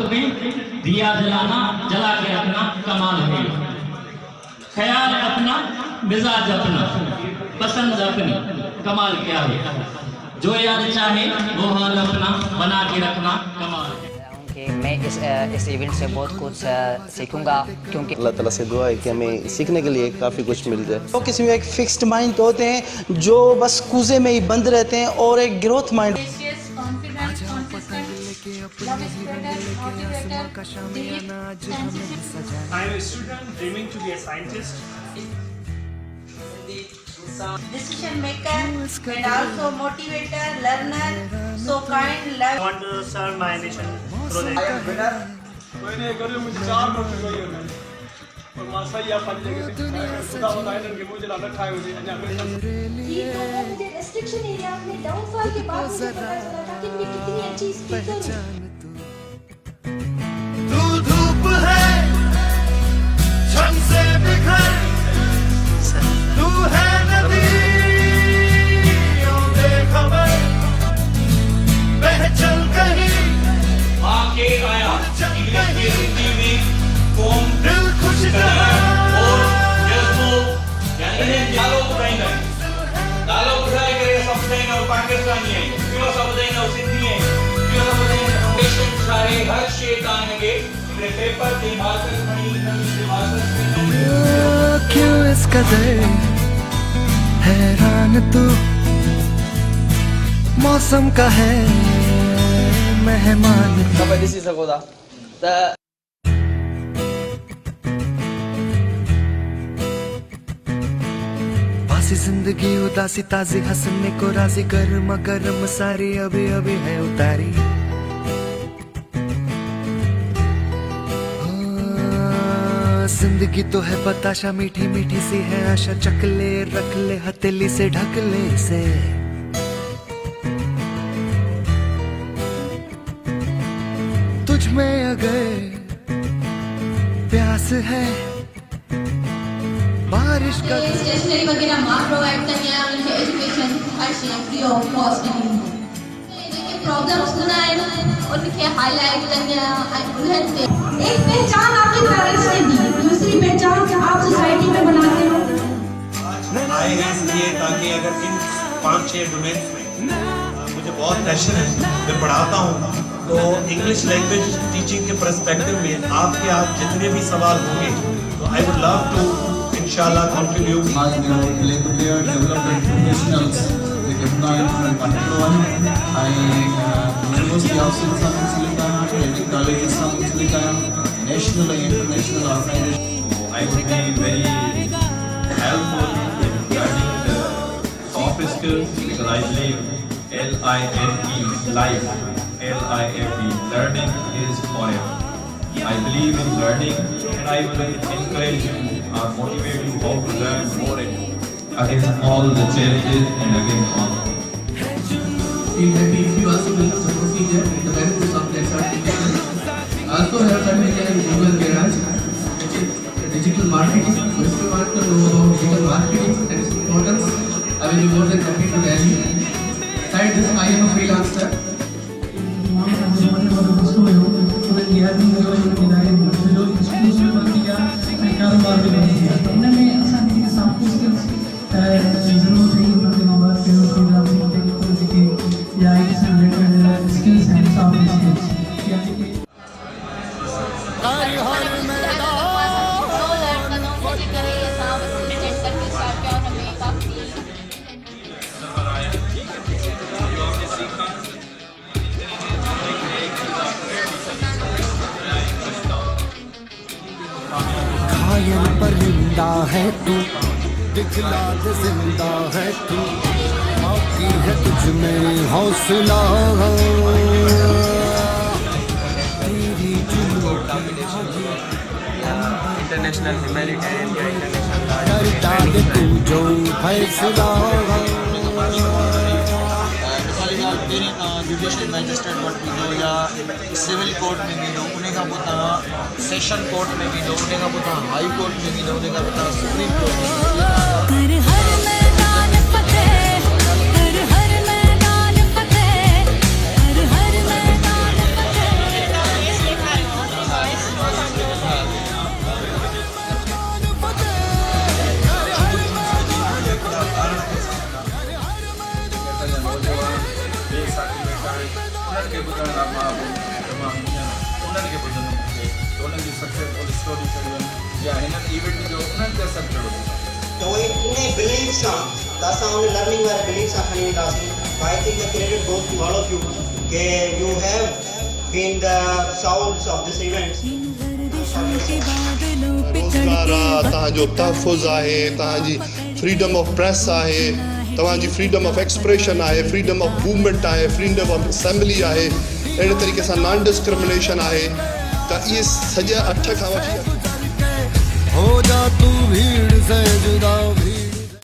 वक्त में दिया जलाना, जला के रखना कमाल है। ख्याल अपना, मिजाज अपना, पसंद अपनी, कमाल क्या है। जो यार चाहे वो हाल अपना बना के रखना कमाल है। कि मैं इस इवेंट से बहुत कुछ सीखूंगा, क्योंकि अल्लाह ताला से दुआ है कि हमें सीखने के लिए काफ़ी कुछ मिल जाए। तो किसी में एक फिक्स्ड माइंड होते हैं जो बस कूजे में ही बंद रहते हैं, और एक growth mind. I am a student dreaming to be a scientist. Decision maker and also motivator, learner, so kind, I love. want to serve my nation through this. मैंने करीब मुझे 4 नौकरी हुई है और मासा या पानी लेके खुदा बताए कि मुझे लाना खाए मुझे जी तो वो मुझे रेस्ट्रिक्शन एरिया में डाउनफॉल के बाद मुझे पता चला था कि मैं कितनी अच्छी स्पीकर हूँ। तू धूप है छन से बिखर, तू है नदी बेखबर, बह चल कहीं आके आया इंग्लिश की हिंदी में कौम दिल खुश और जज्बो यानी डालो उठाएंगे, डालो उठाएंगे सब देंगे और पाकिस्तानी है क्यों सब देंगे और सिंधी है क्यों सब देंगे पेशेंट सारे हर शैतान के मेरे पेपर के मार्कर बनी नई मार्कर क्यों इस कदर हैरान तू, मौसम का है मेहमान। बासी जिंदगी उदासी ताजी हंसने को राजी, गर्मा गर्म सारी अभी अभी है उतारी। जिंदगी तो है बताशा, मीठी मीठी सी है आशा, चकले रख ले हथेली से ढक ले से। तुझ में अगर प्यास है बारिश का, स्टेशनरी वगैरह माँ प्रोवाइड करनी है, उनके education her cheese free of cost नहीं है। जिनके प्रॉब्लम्स सुनाए उनके हाईलाइट करनी है। एक पहचान आपके पेरेंट्स ने दी, दूसरी पहचान आप सोसाइटी में बनाते हो। आए हैं इसलिए ताकि अगर इन 5-6 डोमेन्स में मुझे बहुत पैशन है, मैं पढ़ाता हूँ, तो इंग्लिश लैंग्वेज टीचिंग के पर्सपेक्टिव में आपके जितने भी सवाल होंगे तो आई वुड लव टू इंशाल्लाह contribute. national and international organizations. I would be very helpful in learning the soft skills because I believe L-I-F-E, life, L-I-F-E, learning is forever. I believe in learning and I will encourage you or motivate you how to learn more and more against all the challenges and against all. If you also will the procedure in the benefits of the certification. Also have certificate in Google Garage, which is digital marketing. So if you want to know about digital marketing and its importance, I will be more than happy to tell you. Besides this, I am a freelancer. घायल परिंदा है तू, दिखला दे जिंदा है तू, बाकी है तुझ में हौसला। तेरी इंटरनेशनल ह्यूमैनिटेरियन या इंटरनेशनल करता दे तू जो फैसला। जुडिशियल मैजिस्ट्रेट कोर्ट में दो या सिविल कोर्ट में भी दो, उन्हें का पुता सेशन कोर्ट में भी दो, उन्हें का पुता हाई कोर्ट में भी दो, उन्हें का पुता सुप्रीम कोर्ट में भी दो। या हिननि इवेंट जो उन्हनि ते असरु कयो तो इन बिलीव सां त असां उन लर्निंग वारे बिलीव सां खणी वेंदासीं। I think the credit goes to all of you के you have been the sounds of this event. रोज़गार आहे, तव्हांजो तहफ़ुज़ आहे, तव्हांजी फ्रीडम ऑफ प्रेस आहे, तव्हांजी फ्रीडम ऑफ एक्सप्रेशन आहे, फ्रीडम ऑफ मूवमेंट आहे, फ्रीडम ऑफ असेंबली आहे, अहिड़े तरीक़े सां नॉन डिस्क्रिमिनेशन आहे। त इहे सॼा 8 खां वठी हो जा तू भीड़ से जुदा भी